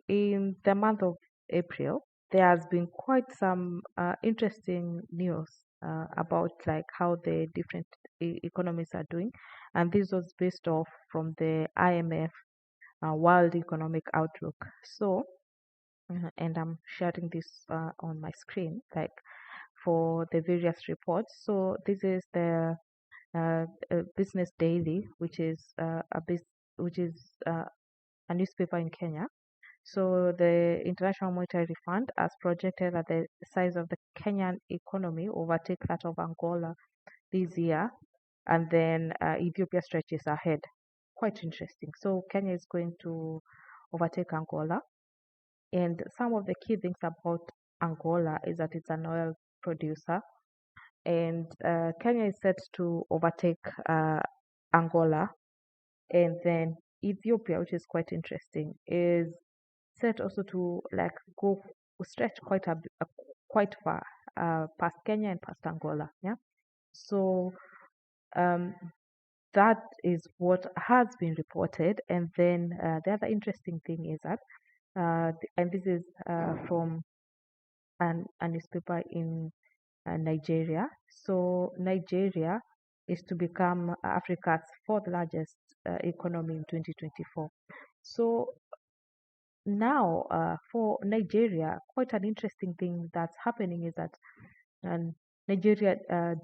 in the month of April, there has been quite some interesting news about like how the different economies are doing, and this was based off from the IMF World Economic Outlook. So, and I'm sharing this on my screen, like for the various reports. So this is the Business Daily, which is which is a newspaper in Kenya. So the International Monetary Fund has projected that the size of the Kenyan economy overtake that of Angola this year, and then Ethiopia stretches ahead. Quite interesting. So Kenya is going to overtake Angola, and some of the key things about Angola is that it's an oil producer, and Kenya is set to overtake Angola, and then Ethiopia, which is quite interesting, is set also to like go stretch quite far past Kenya and past Angola. Yeah, so um, that is what has been reported. And then the other interesting thing is that, and this is from a newspaper in Nigeria. So Nigeria is to become Africa's fourth largest economy in 2024. So now, for Nigeria, quite an interesting thing that's happening is that Nigeria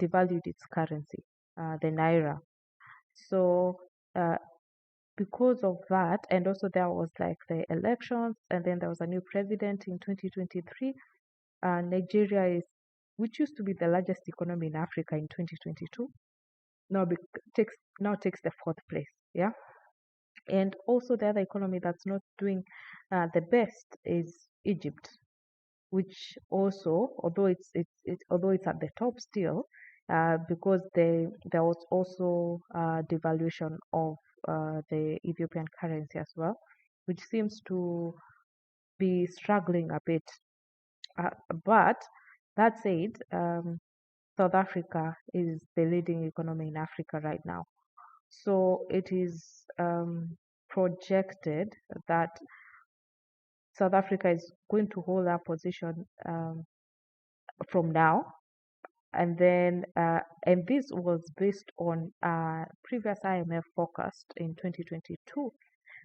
devalued its currency, the naira. So, uh, because of that, and also there was like the elections, and then there was a new president in 2023. Nigeria is, which used to be the largest economy in Africa in 2022, now takes the fourth place. Yeah, and also the other economy that's not doing the best is Egypt, which also, although it's at the top still, because there was also devaluation of the Ethiopian currency as well, which seems to be struggling a bit. But that said, South Africa is the leading economy in Africa right now. So it is projected that South Africa is going to hold that position from now. And then, and this was based on previous IMF forecast in 2022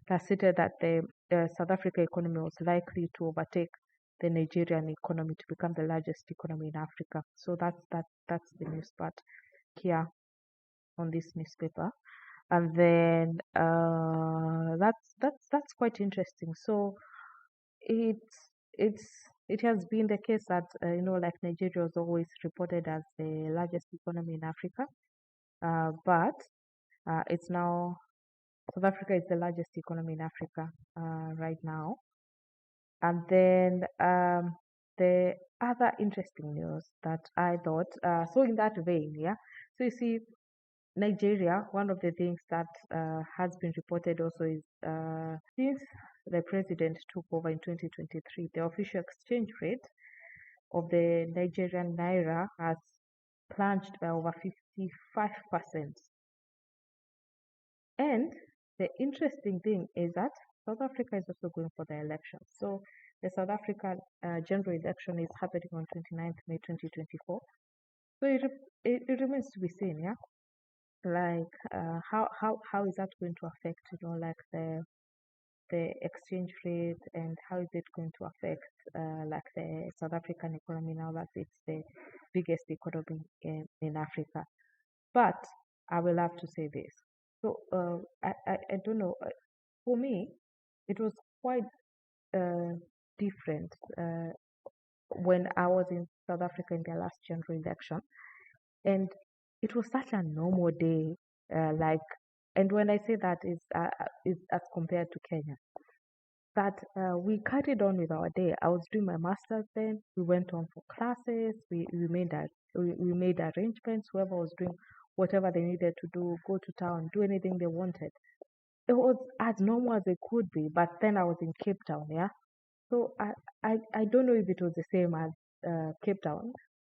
that stated that the South Africa economy was likely to overtake the Nigerian economy to become the largest economy in Africa. So that's the news part here on this newspaper. And then that's quite interesting. So it's it has been the case that like Nigeria was always reported as the largest economy in Africa, but it's now South Africa is the largest economy in Africa right now. And then the other interesting news that I thought, so in that vein, yeah. So you see, Nigeria, one of the things that has been reported also is since the president took over in 2023, the official exchange rate of the Nigerian naira has plunged by over 55%. And the interesting thing is that South Africa is also going for the election. So the South African general election is happening on 29th May 2024. So it remains to be seen, yeah, like how is that going to affect like the exchange rate, and how is it going to affect like the South African economy now that it's the biggest economy in Africa. But I will have to say this. So I don't know. For me, it was quite uh, different when I was in South Africa in the last general election, and it was such a normal day. Like, and when I say that is as compared to Kenya, that we carried on with our day. I was doing my master's then. We went on for classes. We made arrangements. Whoever was doing whatever they needed to do, go to town, do anything they wanted. It was as normal as it could be. But then I was in Cape Town, yeah. So I don't know if it was the same as Cape Town.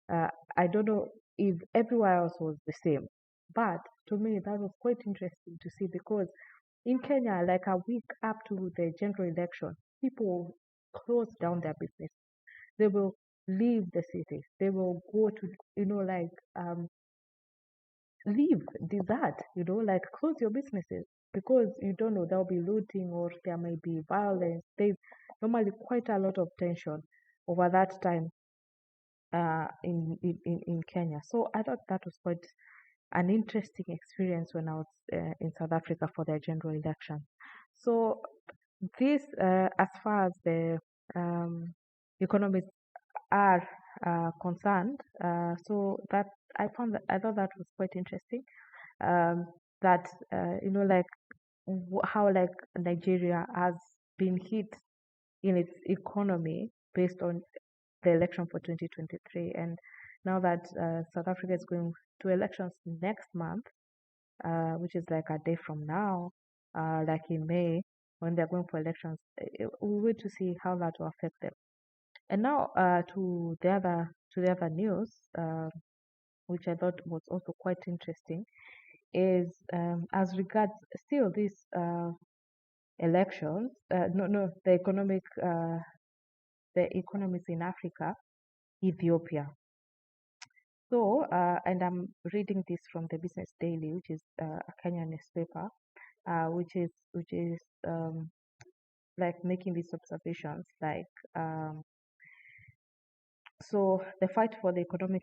I don't know if everywhere else was the same. But to me, that was quite interesting to see because in Kenya, like a week up to the general election, people close down their business. They will leave the cities. They will go to, like leave, desert, like close your businesses because you don't know there'll be looting or there may be violence. There's normally quite a lot of tension over that time in Kenya. So I thought that was quite an interesting experience when I was in South Africa for their general election. So this, as far as the um, economies are concerned, so that I thought that was quite interesting. Um, that like how like Nigeria has been hit in its economy based on the election for 2023, and now that South Africa is going to elections next month, which is like a day from now, like in May, when they're going for elections, we wait to see how that will affect them. And now to the other news, which I thought was also quite interesting, is as regards still these elections, no, the economies in Africa, Ethiopia. So, and I'm reading this from the Business Daily, which is a Kenyan newspaper, which is like making these observations, like so the fight for the economic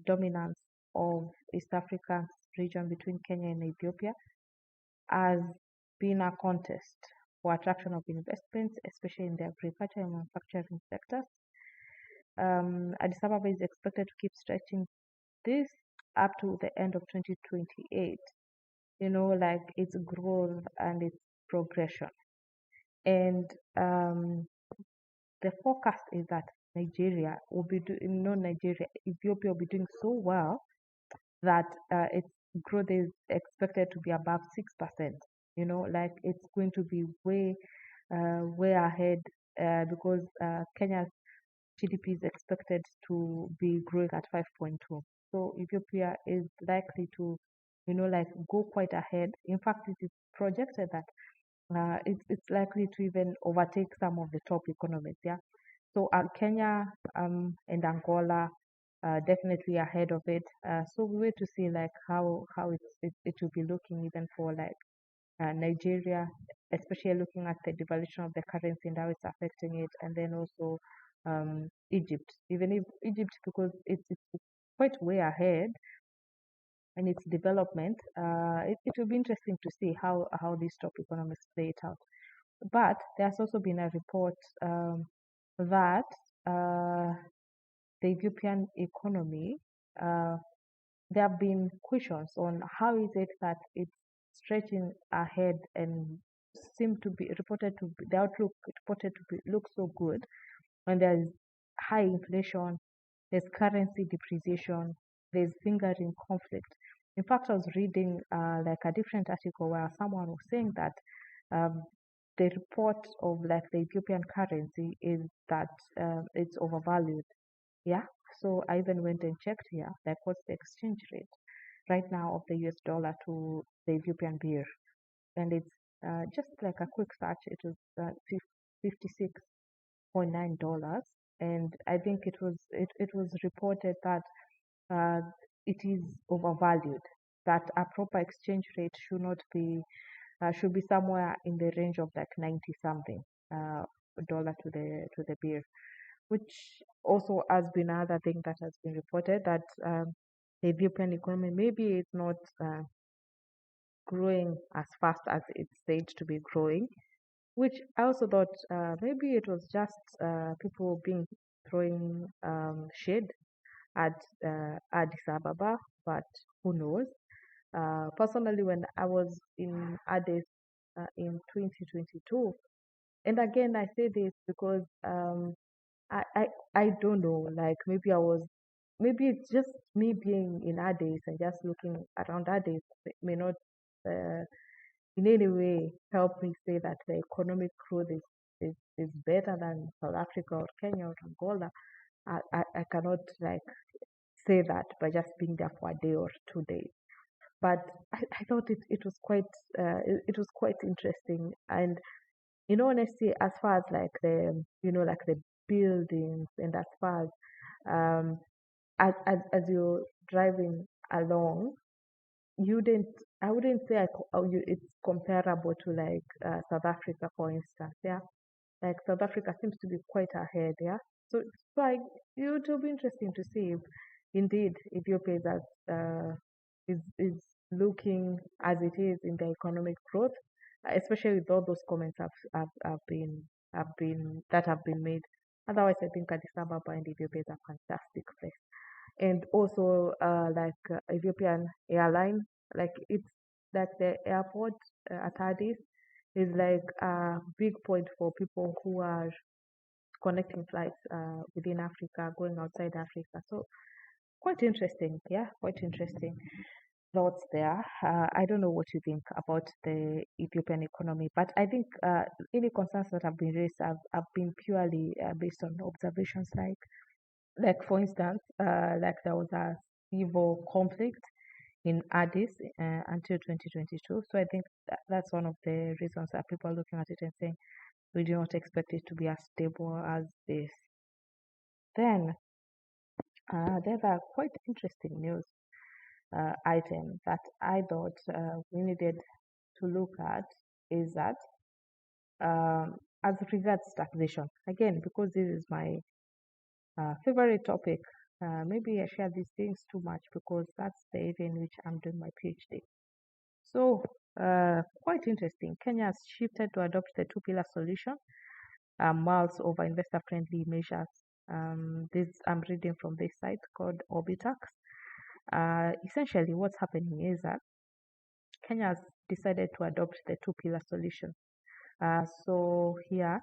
dominance of East Africa's region between Kenya and Ethiopia has been a contest for attraction of investments, especially in the agriculture and manufacturing sectors. Addis Ababa is expected to keep stretching this up to the end of 2028, like its growth and its progression. And the forecast is that Nigeria will be doing, no, Nigeria, Ethiopia will be doing so well that its growth is expected to be above 6%. Like it's going to be way ahead because Kenya's GDP is expected to be growing at 5.2. So Ethiopia is likely to, like go quite ahead. In fact, it is projected that it's likely to even overtake some of the top economies. Yeah. So Kenya and Angola definitely ahead of it. So we wait to see like how it will be looking even for like Nigeria, especially looking at the devaluation of the currency and how it's affecting it, and then also Egypt. Even if Egypt, because it's quite way ahead in its development, it will be interesting to see how these top economies play it out. But there's also been a report that the Ethiopian economy, there have been questions on how is it that it's stretching ahead and seem to be reported to be, the outlook reported to be, look so good when there's high inflation, there's currency depreciation, there's lingering conflict. In fact, I was reading like a different article where someone was saying that um, the report of like the Ethiopian currency is that it's overvalued. Yeah. So I even went and checked here, like what's the exchange rate right now of the US dollar to the Ethiopian birr, and it's just like a quick search. It was $56.9, and I think it was reported that uh, it is overvalued. That a proper exchange rate should be somewhere in the range of like 90 something dollar to the birr, which also has been another thing that has been reported that the Ethiopian economy maybe is not growing as fast as it's said to be growing, which I also thought maybe it was just people being throwing shade at Addis Ababa, but who knows? Personally, when I was in Addis in 2022, and again I say this because I, I I don't know. Like maybe it's just me being in Addis and just looking around Addis may not uh, in any way help me say that the economic growth is better than South Africa or Kenya or Angola. I cannot like say that by just being there for a day or 2 days. But I thought it was quite it was quite interesting, and honestly, as far as like like the buildings, and as far as um, as you're driving along, you didn't I wouldn't say it's comparable to like South Africa, for instance. Yeah, like South Africa seems to be quite ahead. Yeah, so like it will be interesting to see if indeed Ethiopia is looking as it is in the economic growth, especially with all those comments have been made. Otherwise, I think Addis Ababa and Ethiopia is a fantastic place. And also, Ethiopian airline, like it's like the airport at Addis is like a big point for people who are connecting flights within Africa, going outside Africa. So quite interesting, yeah, quite interesting thoughts there. I don't know what you think about the Ethiopian economy, but I think any concerns that have been raised have been purely based on observations. Like for instance, like there was a civil conflict in Addis until 2022. So I think that's one of the reasons that people are looking at it and saying we do not expect it to be as stable as this. Then there's a quite interesting news item that I thought we needed to look at is that as regards taxation, again, because this is my favorite topic, maybe I share these things too much because that's the area in which I'm doing my PhD. So, quite interesting. Kenya has shifted to adopt the two-pillar solution, miles over investor-friendly measures. This I'm reading from this site called Orbitax. Essentially, what's happening is that Kenya has decided to adopt the two-pillar solution. So here,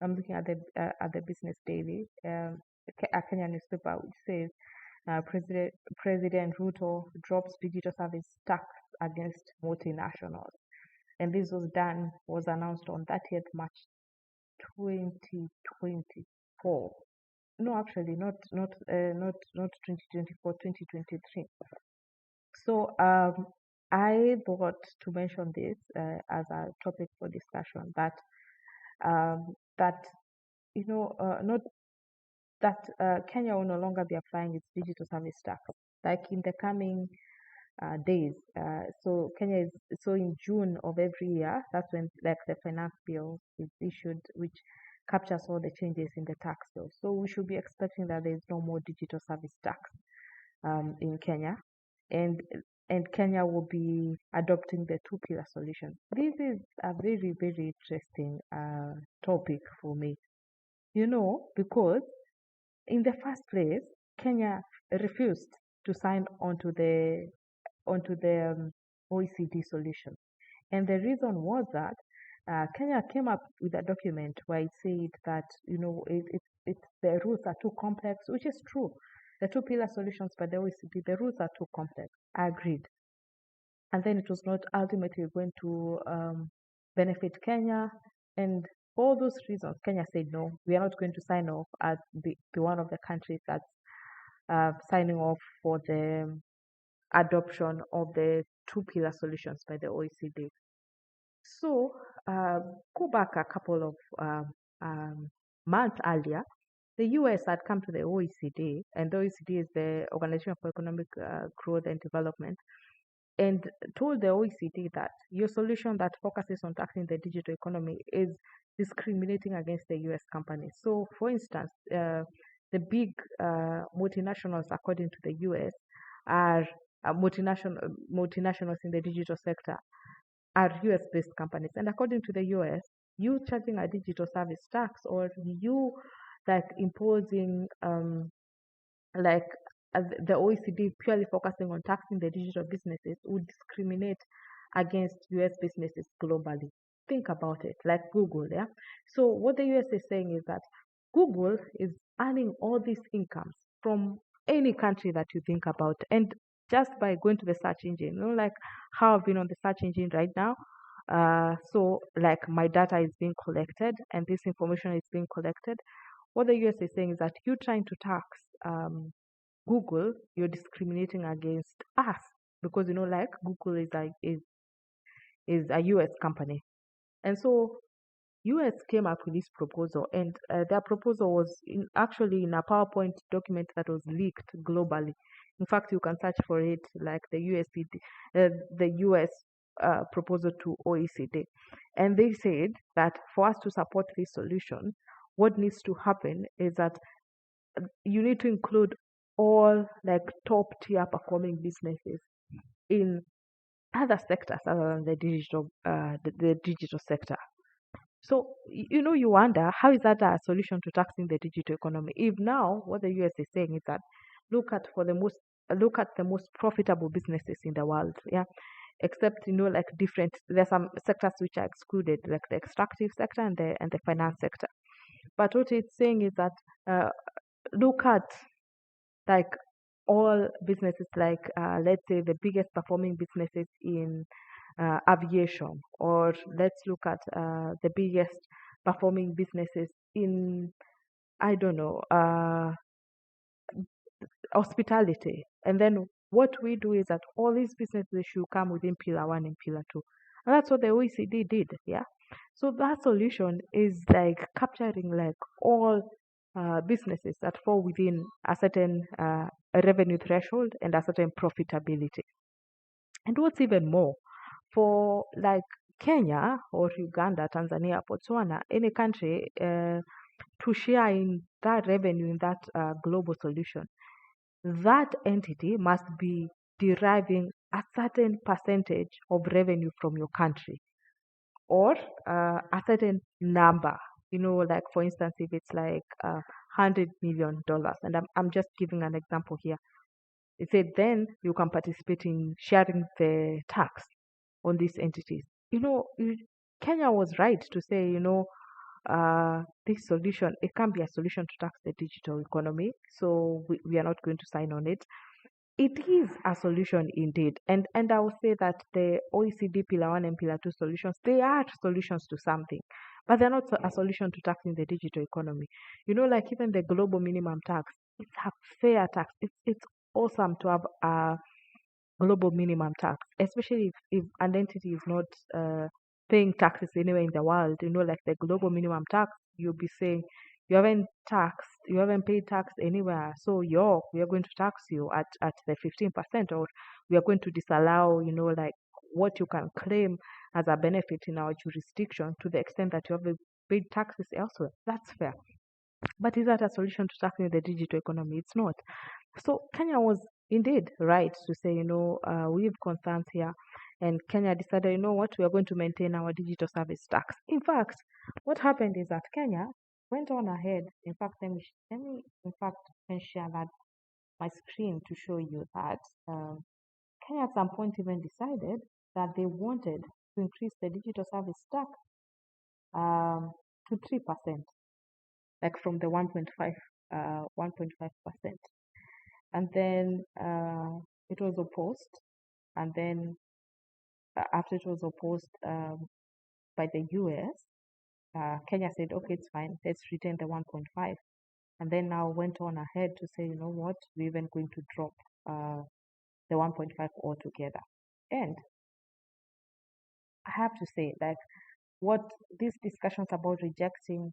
I'm looking at the Business Daily, a Kenya newspaper, which says President Ruto drops digital service tax against multinationals, and this was announced on 30th March 2024. No, actually, not 2024, 2023. So I thought to mention this as a topic for discussion that not that Kenya will no longer be applying its digital service tax. Like in the coming days, so in June of every year, that's when like the finance bill is issued, which captures all the changes in the tax bill. So we should be expecting that there is no more digital service tax in Kenya, and Kenya will be adopting the two-pillar solution. This is a very very interesting topic for me, because in the first place, Kenya refused to sign onto the OECD solution, and the reason was that Kenya came up with a document where it said that the rules are too complex, which is true. The two pillar solutions by the OECD, the rules are too complex. I agreed, and then it was not ultimately going to benefit Kenya, and for all those reasons, Kenya said no, we are not going to sign off as the one of the countries that's signing off for the adoption of the two pillar solutions by the OECD. So, go back a couple of months earlier, the US had come to the OECD, and the OECD is the Organization for Economic Growth and Development, and told the OECD that your solution that focuses on tackling the digital economy is discriminating against the US companies. So, for instance, the big multinationals, according to the US, are multinationals in the digital sector are US based companies. And according to the US, you charging a digital service tax or you like imposing like the OECD purely focusing on taxing the digital businesses would discriminate against US businesses globally. Think about it, like Google, yeah. So what the US is saying is that Google is earning all these incomes from any country that you think about, and just by going to the search engine, like how I've been on the search engine right now. So like my data is being collected and this information is being collected. What the US is saying is that you trying to tax Google, you're discriminating against us because like Google is a US company, and so US came up with this proposal, and their proposal was actually in a PowerPoint document that was leaked globally. In fact, you can search for it, like the US proposal to OECD, and they said that for us to support this solution, what needs to happen is that you need to include all like top tier performing businesses in other sectors other than the digital sector. So, you wonder, how is that a solution to taxing the digital economy? If now what the US is saying is that look at for the most look at the most profitable businesses in the world, yeah, except like different, there's some sectors which are excluded, like the extractive sector and the finance sector. But what it's saying is that uh, look at like all businesses, like let's say the biggest performing businesses in aviation, or let's look at the biggest performing businesses in, I don't know, hospitality. And then what we do is that all these businesses should come within pillar one and pillar two. And that's what the OECD did. Yeah. So that solution is like capturing like all businesses that fall within a certain revenue threshold and a certain profitability. And what's even more, for like Kenya or Uganda, Tanzania, Botswana, any country to share in that revenue in that global solution, that entity must be deriving a certain percentage of revenue from your country, or a certain number. Like for instance, if it's like $100 million, and I'm just giving an example here. It said then you can participate in sharing the tax on these entities. Kenya was right to say, this solution, it can be a solution to tax the digital economy. So we are not going to sign on it. It is a solution indeed. And I would say that the OECD Pillar 1 and Pillar 2 solutions, they are solutions to something, but they're not a solution to taxing the digital economy. Like even the global minimum tax, it's a fair tax. It's awesome to have a global minimum tax, especially if an entity is not paying taxes anywhere in the world. Like the global minimum tax, you'll be saying you haven't paid tax anywhere, so we are going to tax you at the 15%, or we are going to disallow, like what you can claim as a benefit in our jurisdiction to the extent that you haven't paid taxes elsewhere. That's fair. But is that a solution to tackling the digital economy? It's not. So Kenya was indeed right to say, we have concerns here. And Kenya decided, you know what, we are going to maintain our digital service tax. In fact, what happened is that Kenya went on ahead. In fact, let me in fact, can share that my screen to show you that Kenya at some point even decided that they wanted to increase the digital service tax to 3%, like from the 1.5%. And then it was opposed. And then after it was opposed by the US, Kenya said, okay, it's fine, let's retain the 1.5. And then now went on ahead to say, you know what, we're even going to drop the 1.5 altogether. And I have to say, like, what these discussions about rejecting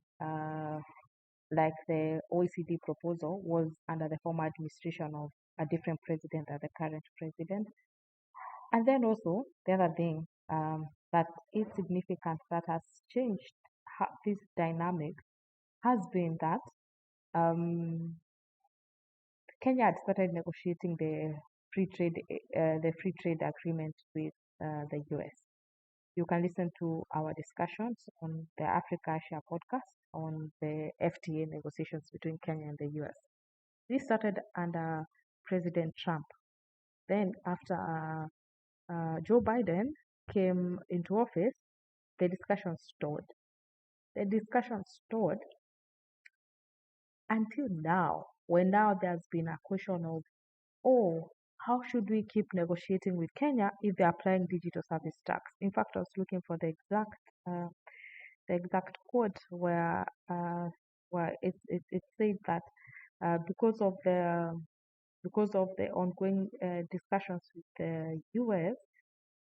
like the OECD proposal was under the former administration of a different president than the current president. And then also the other thing that is significant that has changed this dynamic has been that Kenya had started negotiating the free trade agreement with the US. You can listen to our discussions on the Africa Asia podcast on the FTA negotiations between Kenya and the US. This started under President Trump. Then, after Joe Biden came into office, the discussion stalled. The discussion stalled until now, when now there's been a question of, oh, how should we keep negotiating with Kenya if they're applying digital service tax? In fact, I was looking for the exact quote where it said that because of the ongoing discussions with the US,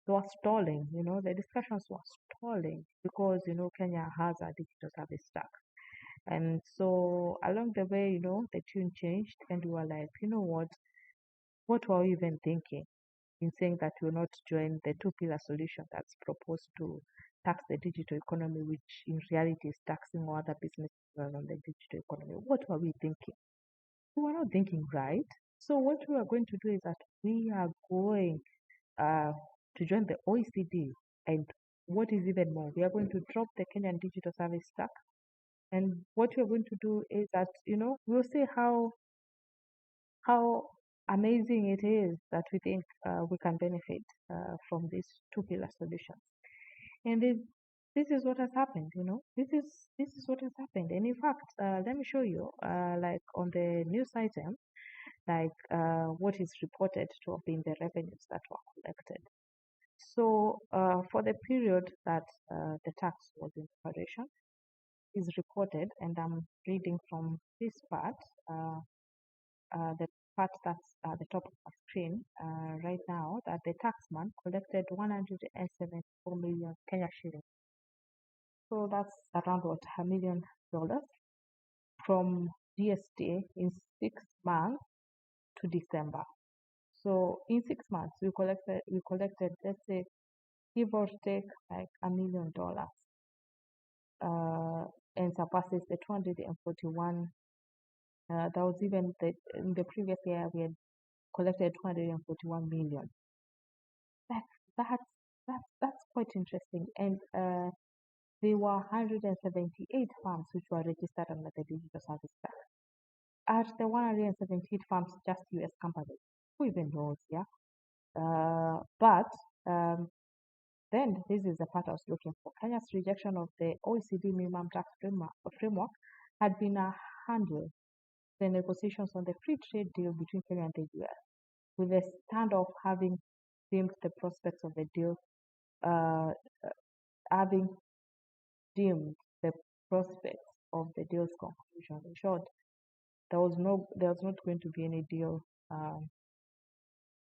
were stalling. The discussions were stalling because Kenya has a digital service tax. And so along the way, the tune changed, and we were like, you know what were we even thinking in saying that we'll not join the two-pillar solution that's proposed to tax the digital economy, which in reality is taxing all other businesses rather than the digital economy? What were we thinking? We were not thinking right. So what we are going to do is that we are going uh, to join the OECD, and what is even more, we are going to drop the Kenyan digital service tax. And what we are going to do is that we'll see how amazing it is that we think we can benefit from these two-pillar solutions. And this is what has happened. This is what has happened. And in fact, let me show you, like on the news item, like what is reported to have been the revenues that were collected. So for the period that the tax was in operation, is reported, and I'm reading from this part. The part that's at the top of the screen right now, that the taxman collected 174 million Kenya shillings. So that's around what, $1 million from GST in 6 months to December. So in 6 months, we collected, let's say, give or take, like $1 million, and surpasses the 241. That was even in the previous year we had collected 241 million. That's that's that's quite interesting. And there were 178 farms which were registered under the Digital Service Tax. At the 178 farms, just US companies. Who even knows, yeah? But then this is the part I was looking for. Kenya's rejection of the OECD minimum tax framework had been a handle the negotiations on the free trade deal between Kenya and the US, with the standoff having deemed the prospects of the deal, uh, having deemed the prospects of the deal's conclusion. In short, there was not going to be any deal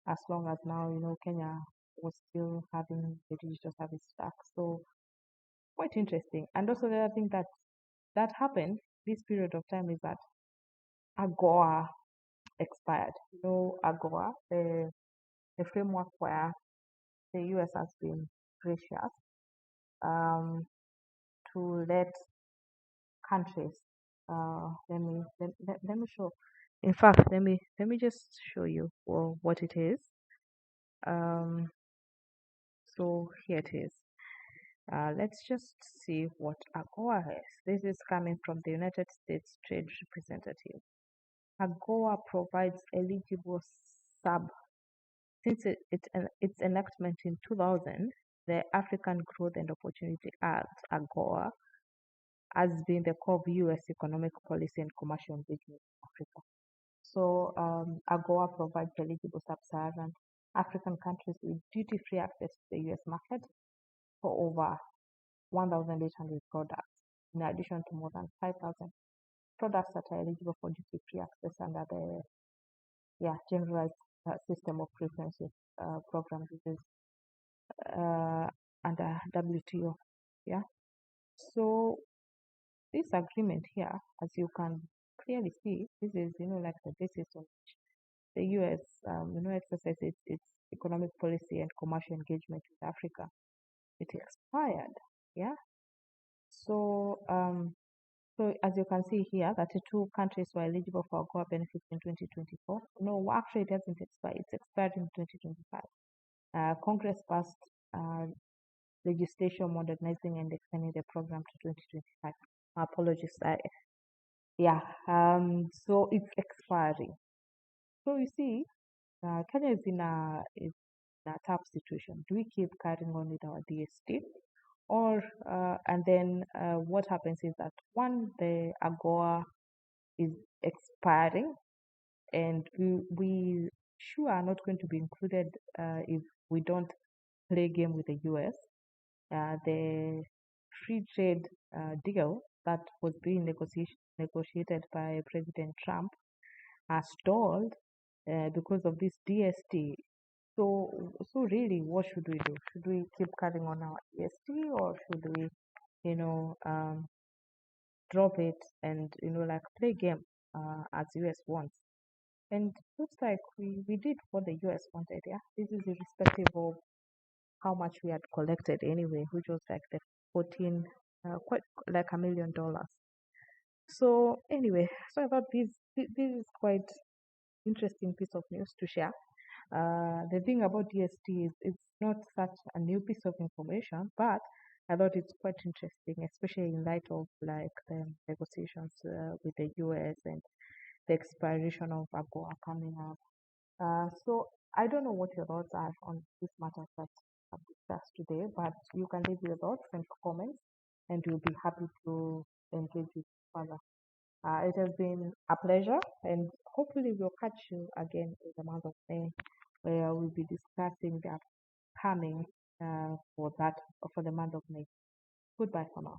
as long as now Kenya was still having the digital service tax. So quite interesting. And also the other thing that happened this period of time is that AGOA expired. AGOA, the framework where the US has been gracious um, to let countries. Let me show. In fact, let me just show you what it is. Um, so here it is. Let's just see what AGOA is. This is coming from the United States Trade Representative. AGOA provides eligible sub since its enactment in 2000. The African Growth and Opportunity Act, AGOA, has been the core of U.S. economic policy and commercial engagement in Africa. So AGOA provides eligible sub-Saharan African countries with duty-free access to the U.S. market for over 1,800 products, in addition to more than 5,000 products that are eligible for duty-free access under the generalized system of preferences program, which is under WTO. Yeah. So this agreement here, as you can clearly see, this is like the basis on which the US exercises its economic policy and commercial engagement with Africa. It expired. Yeah. So so as you can see here, 32 countries were eligible for AGOA benefits in 2024. No, actually it hasn't expired. It's expired in 2025. Congress passed legislation modernizing and extending the program to 2025. Apologies. So it's expiring. So you see, Kenya is in a tough situation. Do we keep carrying on with our DST? Or and then what happens is that the AGOA is expiring, and we sure are not going to be included if we don't play game with the US. The free trade deal that was being negotiated by President Trump has stalled because of this DST. So really, what should we do? Should we keep carrying on our EST, or should we, you know, drop it and like play game as US wants? And looks like we did what the US wanted. Yeah, this is irrespective of how much we had collected anyway, which was like the 14, quite like $1 million. So anyway, so I thought this is quite interesting piece of news to share. The thing about DST is it's not such a new piece of information, but I thought it's quite interesting, especially in light of like the negotiations with the US and the expiration of AGOA coming up. So I don't know what your thoughts are on this matter that I've discussed today, but you can leave your thoughts and comments, and we'll be happy to engage with you further. It has been a pleasure, and hopefully we'll catch you again in the month of May, where we'll be discussing the upcoming for the month of May. Goodbye for now.